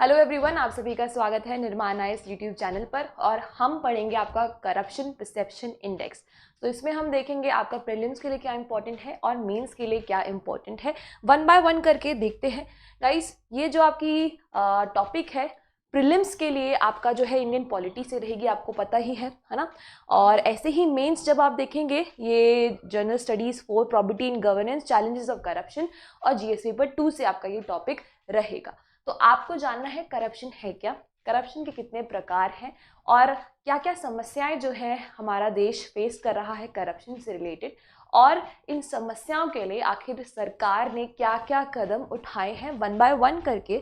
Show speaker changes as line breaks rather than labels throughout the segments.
Hello everyone, आप सभी का स्वागत है निर्माणा इस यूट्यूब चैनल पर। और हम पढ़ेंगे आपका करप्शन परसेप्शन इंडेक्स। तो इसमें हम देखेंगे आपका प्रीलिम्स के लिए क्या इंपॉर्टेंट है और मेंस के लिए क्या इंपॉर्टेंट है। वन बाय वन करके देखते हैं गाइस। ये जो आपकी टॉपिक है प्रीलिम्स के लिए आपका जो है इंडियन पॉलिटी से रहेगी, आपको पता ही है ना। और ऐसे ही मेंस जब आप देखेंगे ये general studies for property in governance challenges of corruption और जीएस पेपर 2 से आपका ये टॉपिक रहेगा। तो आपको जानना है करप्शन है क्या, करप्शन के कितने प्रकार हैं और क्या क्या समस्याएं जो है हमारा देश फेस कर रहा है करप्शन से रिलेटेड, और इन समस्याओं के लिए आखिर सरकार ने क्या क्या कदम उठाए हैं। वन बाय वन करके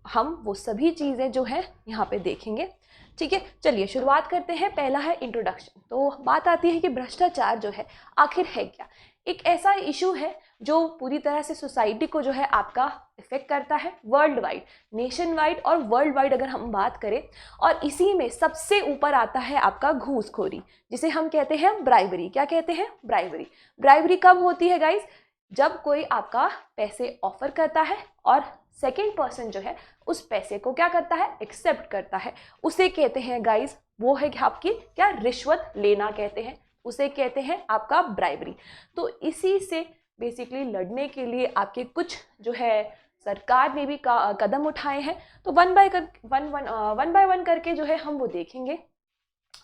हम वो सभी चीज़ें जो है यहाँ पे देखेंगे। ठीक है, चलिए शुरुआत करते हैं। पहला है इंट्रोडक्शन। तो बात आती है कि भ्रष्टाचार जो है आखिर है क्या। एक ऐसा इशू है जो पूरी तरह से सोसाइटी को जो है आपका इफेक्ट करता है वर्ल्ड वाइड, नेशन वाइड और वर्ल्ड वाइड अगर हम बात करें। और इसी में सबसे ऊपर आता है आपका घूसखोरी, जिसे हम कहते हैं ब्राइबरी। क्या कहते हैं? ब्राइबरी। ब्राइबरी कब होती है गाइस? जब कोई आपका पैसे ऑफर करता है और सेकेंड पर्सन जो है उस पैसे को क्या करता है? एक्सेप्ट करता है। उसे कहते हैं गाइस, वो है आपकी क्या, रिश्वत लेना कहते हैं, उसे कहते हैं आपका ब्राइबरी। तो इसी से बेसिकली लड़ने के लिए आपके कुछ जो है सरकार ने भी कदम उठाए हैं। तो वन बाय वन करके जो है हम वो देखेंगे।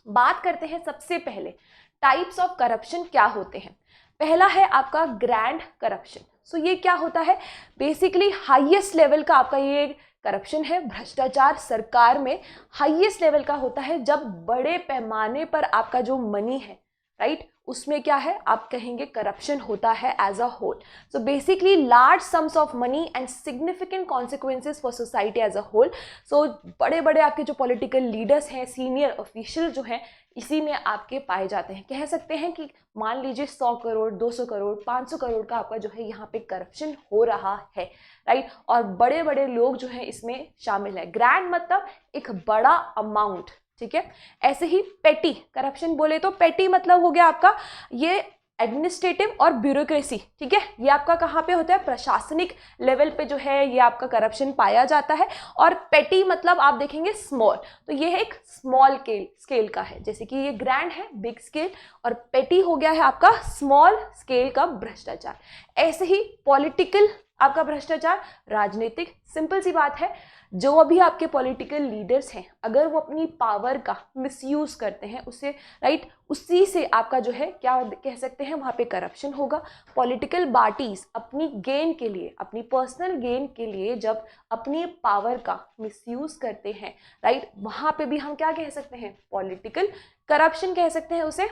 बात करते हैं सबसे पहले टाइप्स ऑफ करप्शन क्या होते हैं। पहला है आपका ग्रैंड करप्शन। सो ये क्या होता है? बेसिकली हाईएस्ट लेवल का आपका ये करप्शन है। भ्रष्टाचार सरकार में हाईएस्ट लेवल का होता है जब बड़े पैमाने पर आपका जो मनी है, राइट, उसमें क्या है, आप कहेंगे करप्शन होता है as a whole. So basically large sums of money and significant consequences for society as a whole. So बड़े बड़े आपके जो पॉलिटिकल लीडर्स हैं, सीनियर ऑफिशियल जो हैं, इसी में आपके पाए जाते हैं। कह सकते हैं कि मान लीजिए 100 करोड़ 200 करोड़ 500 करोड़ का आपका जो है यहाँ पे करप्शन हो रहा है, राइट। और बड़े बड़े लोग जो है इसमें शामिल है। ग्रैंड मतलब एक बड़ा अमाउंट, ठीक है। ऐसे ही पेटी करप्शन बोले तो पेटी मतलब हो गया आपका ये एडमिनिस्ट्रेटिव और ब्यूरोक्रेसी, ठीक है। ये आपका कहाँ पे होता है? प्रशासनिक लेवल पे जो है ये आपका करप्शन पाया जाता है। और पेटी मतलब आप देखेंगे स्मॉल, तो ये है एक स्मॉल स्केल का है। जैसे कि ये ग्रैंड है बिग स्केल, और पेटी हो गया है आपका स्मॉल स्केल का भ्रष्टाचार। ऐसे ही पॉलिटिकल आपका भ्रष्टाचार, राजनीतिक, सिंपल सी बात है, जो अभी आपके पॉलिटिकल लीडर्स हैं अगर वो अपनी पावर का मिसयूज करते हैं उसे, राइट, उसी से आपका जो है क्या कह सकते हैं, वहाँ पे करप्शन होगा। पॉलिटिकल पार्टीज अपनी गेन के लिए, अपनी पर्सनल गेन के लिए जब अपनी पावर का मिसयूज करते हैं, राइट, वहाँ पे भी हम क्या कह सकते हैं? पॉलिटिकल करप्शन कह सकते हैं उसे।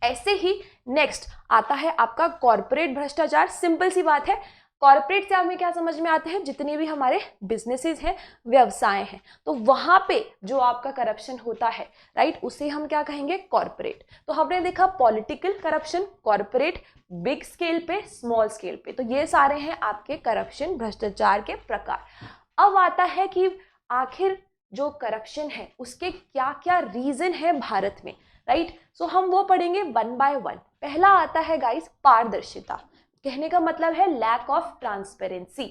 ऐसे ही नेक्स्ट आता है आपका कॉर्पोरेट भ्रष्टाचार। सिंपल सी बात है, कॉर्पोरेट से हमें क्या समझ में आता है? जितने भी हमारे बिजनेसेस हैं, व्यवसाय हैं, तो वहां पे जो आपका करप्शन होता है, राइट, उसे हम क्या कहेंगे? कॉर्पोरेट। तो हमने देखा political corruption, corporate, big scale पे, स्मॉल स्केल पे। तो ये सारे हैं आपके करप्शन भ्रष्टाचार के प्रकार। अब आता है कि आखिर जो करप्शन है उसके क्या क्या रीजन है भारत में, राइट। सो हम वो पढ़ेंगे वन बाय वन। पहला आता है गाइस पारदर्शिता। कहने का मतलब है लैक ऑफ ट्रांसपेरेंसी,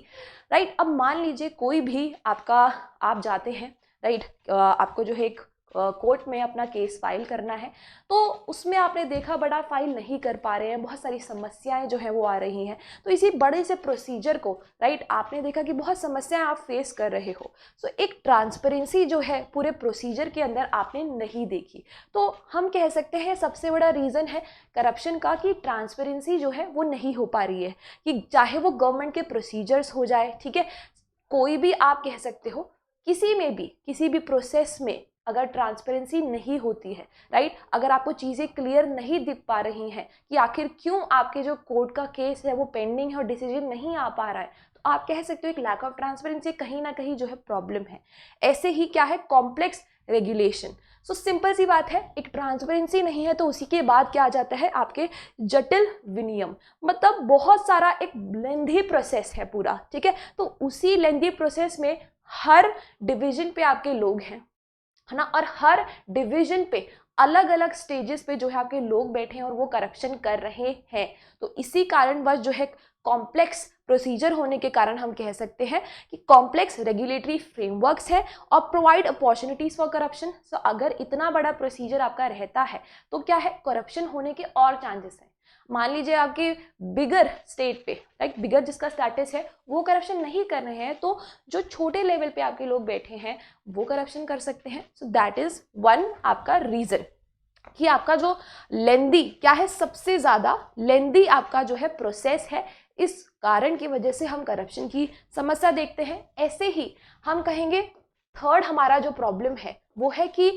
राइट। अब मान लीजिए कोई भी आपका, आप जाते हैं, राइट, आपको जो है एक कोर्ट में अपना केस फाइल करना है, तो उसमें आपने देखा बड़ा फाइल नहीं कर पा रहे हैं, बहुत सारी समस्याएं जो है वो आ रही हैं। तो इसी बड़े से प्रोसीजर को, राइट, आपने देखा कि बहुत समस्याएं आप फेस कर रहे हो। सो एक ट्रांसपेरेंसी जो है पूरे प्रोसीजर के अंदर आपने नहीं देखी। तो हम कह सकते हैं सबसे बड़ा रीज़न है करप्शन का कि ट्रांसपेरेंसी जो है वो नहीं हो पा रही है, कि चाहे वो गवर्नमेंट के प्रोसीजर्स हो जाए, ठीक है, कोई भी आप कह सकते हो, किसी में भी किसी भी प्रोसेस में अगर ट्रांसपेरेंसी नहीं होती है, राइट, अगर आपको चीज़ें क्लियर नहीं दिख पा रही हैं कि आखिर क्यों आपके जो कोर्ट का केस है वो पेंडिंग है और डिसीजन नहीं आ पा रहा है, तो आप कह सकते हो एक लैक ऑफ ट्रांसपेरेंसी कहीं ना कहीं जो है प्रॉब्लम है। ऐसे ही क्या है? Complex regulation. सो सिंपल सी बात है, एक ट्रांसपेरेंसी नहीं है तो उसी के बाद क्या आ जाता है? आपके जटिल विनियम, मतलब बहुत सारा एक लेंथी प्रोसेस है पूरा, ठीक है। तो उसी लेंथी प्रोसेस में हर डिवीजन पे आपके लोग हैं, है ना, और हर डिवीजन पे अलग अलग स्टेजेस पे जो है आपके लोग बैठे हैं और वो करप्शन कर रहे हैं। तो इसी कारणवश जो है कॉम्प्लेक्स प्रोसीजर होने के कारण हम कह सकते हैं कि कॉम्प्लेक्स रेगुलेटरी फ्रेमवर्क्स है और प्रोवाइड अपॉर्चुनिटीज फॉर करप्शन। सो अगर इतना बड़ा प्रोसीजर आपका रहता है तो क्या है, करप्शन होने के और चांसेस हैं। मान लीजिए आपके बिगर स्टेट पे, राइट, बिगर जिसका स्टेटस है वो करप्शन नहीं कर रहे हैं, तो जो छोटे लेवल पे आपके लोग बैठे हैं वो करप्शन कर सकते हैं। सो दैट इज वन आपका रीजन कि आपका जो लेंदी क्या है, सबसे ज्यादा लेंदी आपका जो है प्रोसेस है, इस कारण की वजह से हम करप्शन की समस्या देखते हैं। ऐसे ही हम कहेंगे थर्ड हमारा जो प्रॉब्लम है वो है कि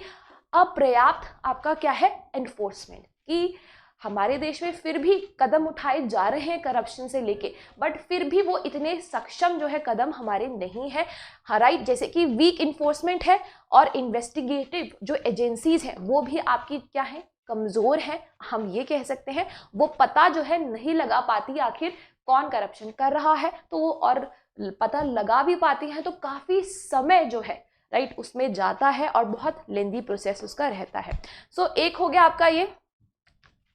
अपर्याप्त आपका क्या है, एनफोर्समेंट, कि हमारे देश में फिर भी कदम उठाए जा रहे हैं करप्शन से लेके, बट फिर भी वो इतने सक्षम जो है कदम हमारे नहीं है, राइट। जैसे कि वीक इन्फोर्समेंट है और इन्वेस्टिगेटिव जो एजेंसीज हैं वो भी आपकी क्या है, कमज़ोर हैं। हम ये कह सकते हैं वो पता जो है नहीं लगा पाती आखिर कौन करप्शन कर रहा है, तो वो और पता लगा भी पाती हैं तो काफ़ी समय जो है, राइट, उसमें जाता है और बहुत लेंदी प्रोसेस उसका रहता है। सो एक हो गया आपका ये।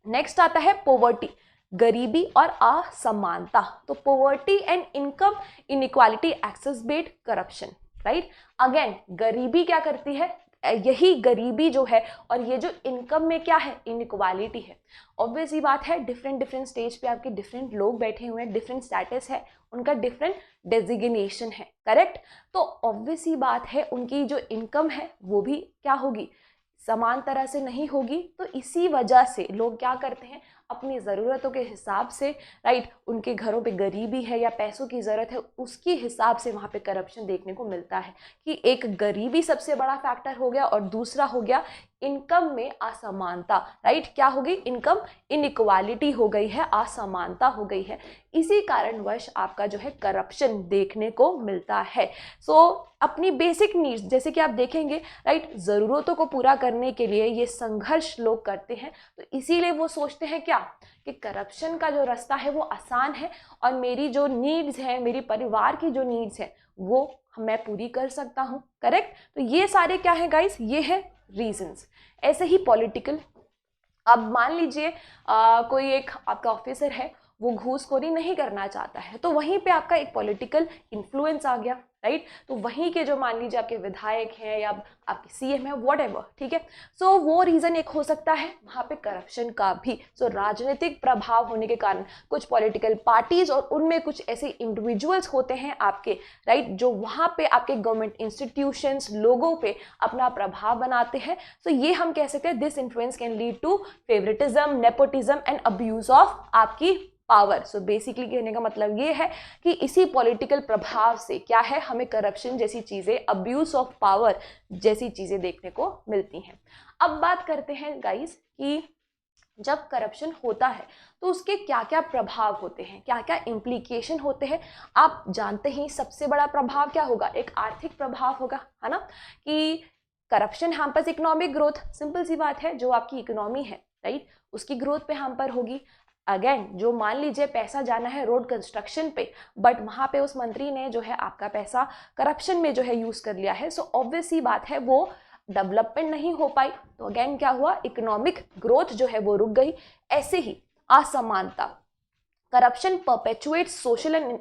नेक्स्ट आता है पोवर्टी, गरीबी और असमानता। तो poverty and income inequality exacerbate corruption, right. Again गरीबी क्या करती है, यही गरीबी जो है और ये जो इनकम में क्या है, इनइक्वालिटी है। ऑब्वियस ही बात है, डिफरेंट डिफरेंट स्टेज पे आपके डिफरेंट लोग बैठे हुए हैं, डिफरेंट स्टेटस है, उनका डिफरेंट डेजिग्नेशन है, करेक्ट। तो ऑब्वियस ही बात है उनकी जो इनकम है वो भी क्या होगी, समान तरह से नहीं होगी। तो इसी वजह से लोग क्या करते हैं, अपनी ज़रूरतों के हिसाब से, राइट, उनके घरों पे गरीबी है या पैसों की ज़रूरत है उसके हिसाब से वहाँ पे करप्शन देखने को मिलता है। कि एक गरीबी सबसे बड़ा फैक्टर हो गया और दूसरा हो गया इनकम में असमानता, राइट। क्या हो गई, इनकम इनइक्वालिटी हो गई है, असमानता हो गई है। इसी कारणवश आपका जो है करप्शन देखने को मिलता है। सो अपनी बेसिक नीड्स, जैसे कि आप देखेंगे, राइट, ज़रूरतों को पूरा करने के लिए ये संघर्ष लोग करते हैं, तो इसीलिए वो सोचते हैं क्या, कि करप्शन का जो रास्ता है वो आसान है और मेरी जो नीड्स हैं, मेरी परिवार की जो नीड्स हैं वो मैं पूरी कर सकता हूँ, करेक्ट। तो ये सारे क्या है गाइस, ये है रीजंस। ऐसे ही पॉलिटिकल, अब मान लीजिए कोई एक आपका ऑफिसर है, वो घूसखोरी नहीं करना चाहता है, तो वहीं पे आपका एक पॉलिटिकल इन्फ्लुएंस आ गया, राइट। तो वहीं के जो मान लीजिए आपके विधायक हैं या आपके सीएम है, व्हाटएवर, ठीक है। सो वो रीजन एक हो सकता है वहाँ पे करप्शन का भी। सो राजनीतिक प्रभाव होने के कारण कुछ पॉलिटिकल पार्टीज और उनमें कुछ ऐसे इंडिविजुअल्स होते हैं आपके, राइट, जो वहाँ पे आपके गवर्नमेंट इंस्टीट्यूशंस, लोगों पे अपना प्रभाव बनाते हैं। सो ये हम कह सकते हैं this influence can lead to favouritism, nepotism and abuse of आपकी पावर। सो बेसिकली कहने का मतलब ये है कि इसी पॉलिटिकल प्रभाव से क्या है, हमें करप्शन जैसी चीजें, अब्यूज ऑफ पावर जैसी चीजें देखने को मिलती हैं। अब बात करते हैं गाइस कि जब करप्शन होता है तो उसके क्या क्या प्रभाव होते हैं, क्या क्या इम्प्लीकेशन होते हैं। आप जानते ही सबसे बड़ा प्रभाव क्या होगा, एक आर्थिक प्रभाव होगा, है ना, कि corruption hampers economic growth. Simple सी बात है, जो आपकी इकोनॉमी है, राइट, उसकी ग्रोथ पे हैम्पर होगी। अगेन जो मान लीजिए पैसा जाना है रोड कंस्ट्रक्शन पे, बट वहाँ पे उस मंत्री ने जो है आपका पैसा करप्शन में जो है यूज कर लिया है, सो ऑब्वियस ही बात है वो डेवलपमेंट नहीं हो पाई। तो अगेन क्या हुआ, इकोनॉमिक ग्रोथ जो है वो रुक गई। ऐसे ही असमानता, corruption perpetuate social and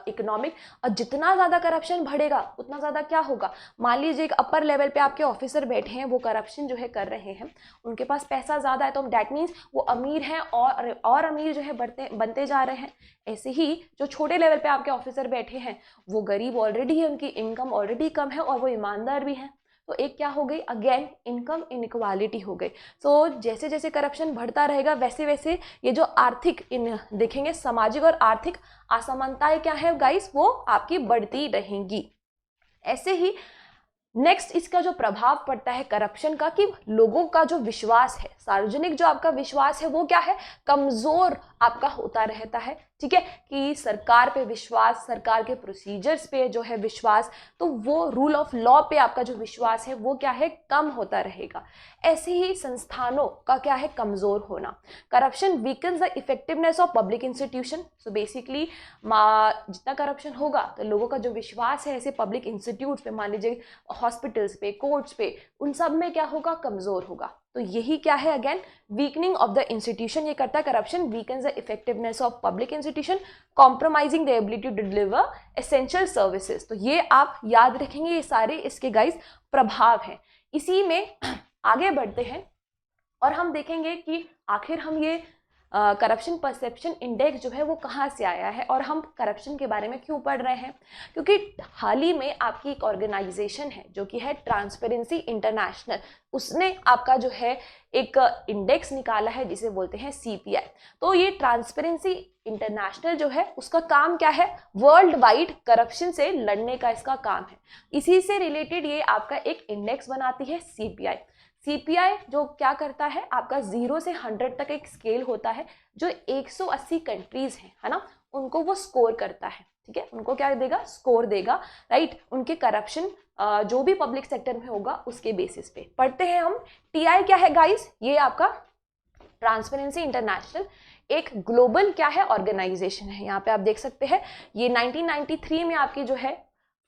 economic, और जितना ज़्यादा करप्शन बढ़ेगा उतना ज़्यादा क्या होगा, मान लीजिए एक अपर लेवल पे आपके ऑफिसर बैठे हैं, वो करप्शन जो है कर रहे हैं, उनके पास पैसा ज़्यादा है, तो डैट मीन्स वो अमीर हैं और अमीर जो है बनते जा रहे हैं। ऐसे ही जो छोटे लेवल पे आपके ऑफिसर बैठे हैं वो गरीब ऑलरेडी है, उनकी इनकम ऑलरेडी कम है और वो ईमानदार भी हैं। तो एक क्या हो गई, अगेन इनकम इनइक्वालिटी हो गई। सो जैसे जैसे करप्शन बढ़ता रहेगा वैसे वैसे ये जो आर्थिक देखेंगे, सामाजिक और आर्थिक असमानताएं क्या है गाइस, वो आपकी बढ़ती रहेंगी। ऐसे ही नेक्स्ट इसका जो प्रभाव पड़ता है करप्शन का, कि लोगों का जो विश्वास है, सार्वजनिक जो आपका विश्वास है वो क्या है, कमजोर आपका होता रहता है, ठीक है। कि सरकार पे विश्वास, सरकार के प्रोसीजर्स पे जो है विश्वास, तो वो रूल ऑफ लॉ पे आपका जो विश्वास है वो क्या है, कम होता रहेगा। ऐसे ही संस्थानों का क्या है, कमजोर होना। Corruption weakens the effectiveness of public institution. So basically जितना करप्शन होगा तो लोगों का जो विश्वास है ऐसे पब्लिक इंस्टीट्यूट पे, मान लीजिए हॉस्पिटल्स पे, कोर्ट्स पे, उन सब में क्या होगा, कमजोर होगा। तो यही क्या है, again weakening of the institution ये करता है corruption, weakens the effectiveness of public institution, compromising the ability to deliver essential services. तो ये आप याद रखेंगे, ये सारे इसके गाइस प्रभाव हैं। इसी में आगे बढ़ते हैं और हम देखेंगे कि आखिर हम ये करप्शन परसेप्शन इंडेक्स जो है वो कहाँ से आया है और हम करप्शन के बारे में क्यों पढ़ रहे हैं। क्योंकि हाल ही में आपकी एक ऑर्गेनाइजेशन है जो कि है ट्रांसपेरेंसी इंटरनेशनल, उसने आपका जो है एक इंडेक्स निकाला है जिसे बोलते हैं CPI। तो ये ट्रांसपेरेंसी इंटरनेशनल जो है उसका काम क्या है, वर्ल्ड वाइड करप्शन से लड़ने का इसका काम है। इसी से रिलेटेड ये आपका एक इंडेक्स बनाती है CPI। CPI जो क्या करता है, आपका 0 से 100 तक एक स्केल होता है जो 180 कंट्रीज हैं, है ना, उनको वो स्कोर करता है। ठीक है, उनको क्या देगा, स्कोर देगा, राइट, उनके करप्शन जो भी पब्लिक सेक्टर में होगा उसके बेसिस पे। पढ़ते हैं हम TI क्या है गाइस, ये आपका ट्रांसपेरेंसी इंटरनेशनल एक ग्लोबल क्या है, ऑर्गेनाइजेशन है। यहाँ पे आप देख सकते हैं ये 1993 में आपकी जो है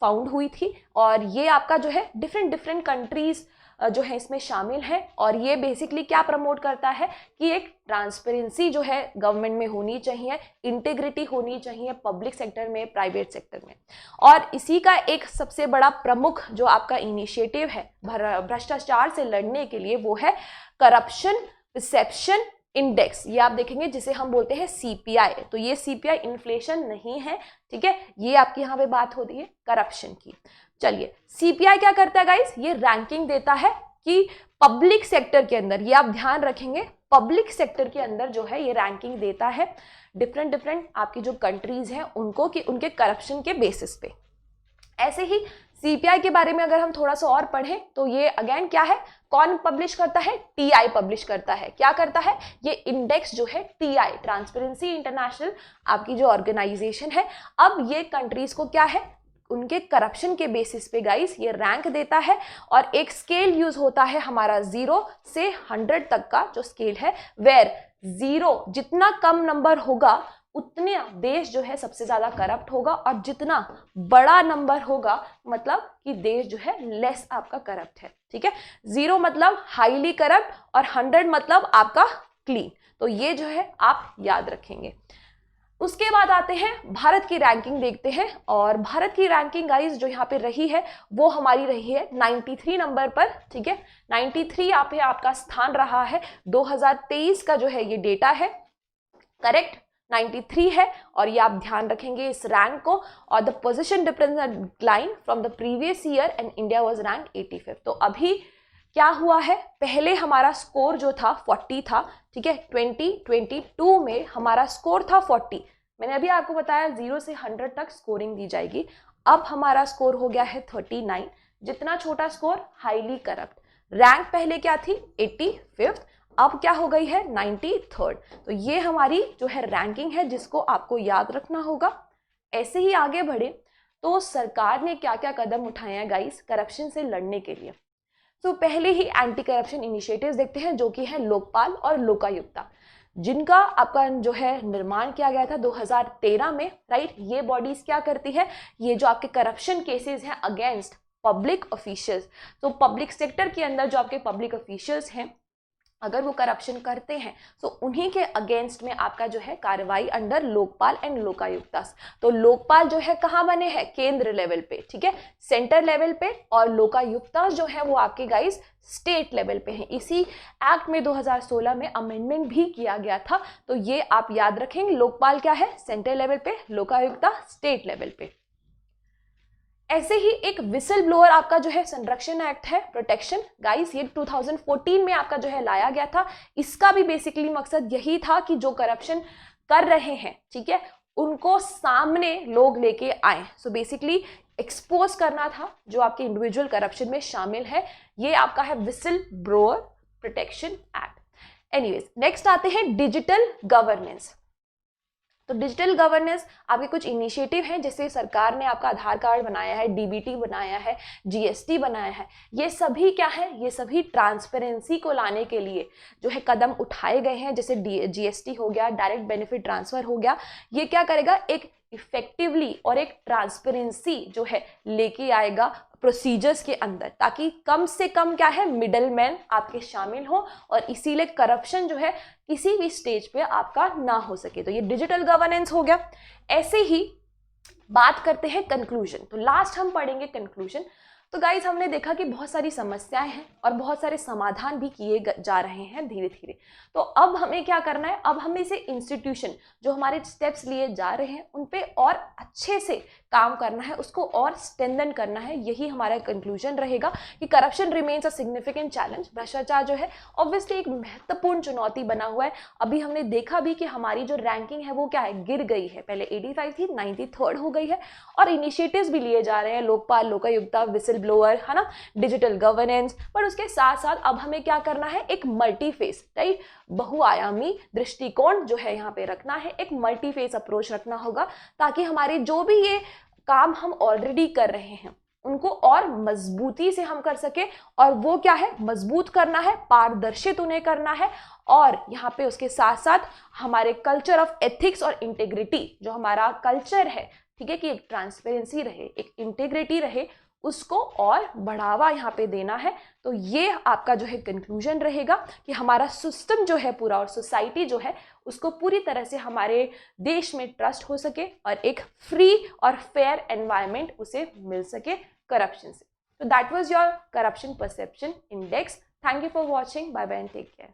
फाउंड हुई थी और ये आपका जो है डिफरेंट कंट्रीज जो है इसमें शामिल है। और ये बेसिकली क्या प्रमोट करता है कि एक ट्रांसपेरेंसी जो है गवर्नमेंट में होनी चाहिए, इंटीग्रिटी होनी चाहिए पब्लिक सेक्टर में, प्राइवेट सेक्टर में। और इसी का एक सबसे बड़ा प्रमुख जो आपका इनिशिएटिव है भ्रष्टाचार से लड़ने के लिए वो है करप्शन परसेप्शन इंडेक्स। ये आप देखेंगे जिसे हम बोलते हैं CPI। तो ये CPI इन्फ्लेशन नहीं है, ठीक है, ये आपकी यहाँ पे बात होती है करप्शन की। चलिए CPI क्या करता है गाइस, ये रैंकिंग देता है कि पब्लिक सेक्टर के अंदर, ये आप ध्यान रखेंगे, पब्लिक सेक्टर के अंदर जो है ये रैंकिंग देता है डिफरेंट आपकी जो कंट्रीज हैं उनको, कि उनके करप्शन के बेसिस पे। ऐसे ही CPI के बारे में अगर हम थोड़ा सा और पढ़ें तो ये अगेन क्या है, कौन पब्लिश करता है, TI पब्लिश करता है। क्या करता है, ये इंडेक्स जो है TI ट्रांसपेरेंसी इंटरनेशनल आपकी जो ऑर्गेनाइजेशन है, अब ये कंट्रीज को क्या है, उनके करप्शन के बेसिस पे गाइस ये रैंक देता है। और एक स्केल यूज होता है हमारा 0 से 100 तक का जो स्केल है, वेयर 0 जितना कम नंबर होगा उतने देश जो है सबसे ज्यादा करप्ट होगा, और जितना बड़ा नंबर होगा मतलब कि देश जो है लेस आपका करप्ट है। ठीक है, 0 मतलब हाईली करप्ट और 100 मतलब आपका क्लीन। तो ये जो है आप याद रखेंगे। उसके बाद आते हैं भारत की रैंकिंग देखते हैं, और भारत की रैंकिंग गाइस जो यहाँ पे रही है वो हमारी रही है 93 नंबर पर। ठीक है, 93 यहाँ पे आपका स्थान रहा है। 2023 का जो है ये डेटा है, करेक्ट 93 है। और ये आप ध्यान रखेंगे इस रैंक को। और the position decline from the previous year and India was rank 85। तो अभी क्या हुआ है, पहले हमारा स्कोर जो था 40 था। ठीक है, 2022 में हमारा स्कोर था 40। मैंने अभी आपको बताया 0 से 100 तक स्कोरिंग दी जाएगी। अब हमारा स्कोर हो गया है 39। जितना छोटा स्कोर हाईली करप्ट। रैंक पहले क्या थी 85, अब क्या हो गई है 93rd। तो ये हमारी जो है रैंकिंग है जिसको आपको याद रखना होगा। ऐसे ही आगे बढ़े तो सरकार ने क्या क्या कदम उठाए हैं गाइस करप्शन से लड़ने के लिए। तो पहले ही एंटी करप्शन इनिशिएटिव्स देखते हैं जो कि है लोकपाल और लोकायुक्ता, जिनका आपका जो है निर्माण किया गया था 2013 में, राइट। ये बॉडीज क्या करती है, ये जो आपके करप्शन केसेस हैं अगेंस्ट पब्लिक ऑफिशियल्स, तो पब्लिक सेक्टर के अंदर जो आपके पब्लिक ऑफिशियल्स हैं अगर वो करप्शन करते हैं तो उन्हीं के अगेंस्ट में आपका जो है कार्रवाई अंडर लोकपाल एंड लोकायुक्ता। तो लोकपाल जो है कहाँ बने हैं, केंद्र लेवल पे, ठीक है, सेंटर लेवल पे, और लोकायुक्ता जो है वो आपके गाइस स्टेट लेवल पे हैं। इसी एक्ट में 2016 में अमेंडमेंट भी किया गया था। तो ये आप याद रखेंगे, लोकपाल क्या है सेंटर लेवल पे, लोकायुक्ता स्टेट लेवल पे। ऐसे ही एक विसल ब्लोअर आपका जो है संरक्षण एक्ट है, प्रोटेक्शन गाइस, ये 2014 में आपका जो है लाया गया था। इसका भी बेसिकली मकसद यही था कि जो करप्शन कर रहे हैं, ठीक है, उनको सामने लोग लेके आए। सो बेसिकली एक्सपोज करना था जो आपके इंडिविजुअल करप्शन में शामिल है। ये आपका है whistle blower protection act. Anyways, next आते हैं डिजिटल गवर्नेंस। तो डिजिटल गवर्नेंस आपके कुछ इनिशिएटिव हैं, जैसे सरकार ने आपका आधार कार्ड बनाया है, DBT बनाया है, GST बनाया है। ये सभी क्या है, ये सभी ट्रांसपेरेंसी को लाने के लिए जो है कदम उठाए गए हैं। जैसे GST हो गया, डायरेक्ट बेनिफिट ट्रांसफर हो गया। ये क्या करेगा, एक इफेक्टिवली और एक ट्रांसपेरेंसी जो है लेके आएगा प्रोसीजर्स के अंदर, ताकि कम से कम क्या है मिडल मैन आपके शामिल हो और इसीलिए करप्शन जो है किसी भी स्टेज पे आपका ना हो सके। तो ये डिजिटल गवर्नेंस हो गया। ऐसे ही बात करते हैं कंक्लूजन। तो लास्ट हम पढ़ेंगे कंक्लूजन। तो गाइज हमने देखा कि बहुत सारी समस्याएं हैं और बहुत सारे समाधान भी किए जा रहे हैं धीरे धीरे। तो अब हमें क्या करना है, अब हमें इसे इंस्टीट्यूशन जो हमारे स्टेप्स लिए जा रहे हैं उन पे और अच्छे से काम करना है, उसको और स्ट्रेंथन करना है। यही हमारा कंक्लूजन रहेगा कि corruption remains a significant challenge. भ्रष्टाचार जो है ऑब्वियसली एक महत्वपूर्ण चुनौती बना हुआ है। अभी हमने देखा भी कि हमारी जो रैंकिंग है वो क्या है, गिर गई है। पहले 85 थी, 93rd हो गई है। और इनिशिएटिव्स भी लिए जा रहे हैं, लोकपाल, लोकायुक्ता, विसिल ब्लोअर, है ना, डिजिटल गवर्नेंस। पर उसके साथ साथ अब हमें क्या करना है, एक मल्टी फेस, राइट, बहुआयामी दृष्टिकोण जो है यहाँ पे रखना है। एक मल्टी फेस अप्रोच रखना होगा ताकि हमारे जो भी ये काम हम ऑलरेडी कर रहे हैं उनको और मजबूती से हम कर सके। और वो क्या है, मजबूत करना है, पारदर्शित उन्हें करना है। और यहाँ पे उसके साथ साथ हमारे कल्चर ऑफ एथिक्स और इंटेग्रिटी, जो हमारा कल्चर है, ठीक है, कि एक ट्रांसपेरेंसी रहे, एक इंटेग्रिटी रहे, उसको और बढ़ावा यहाँ पे देना है। तो ये आपका जो है कंक्लूजन रहेगा कि हमारा सिस्टम जो है पूरा और सोसाइटी जो है उसको पूरी तरह से हमारे देश में ट्रस्ट हो सके और एक फ्री और फेयर एनवायरनमेंट उसे मिल सके करप्शन से। तो that was your corruption perception index. Thank you for watching. Bye bye and take care.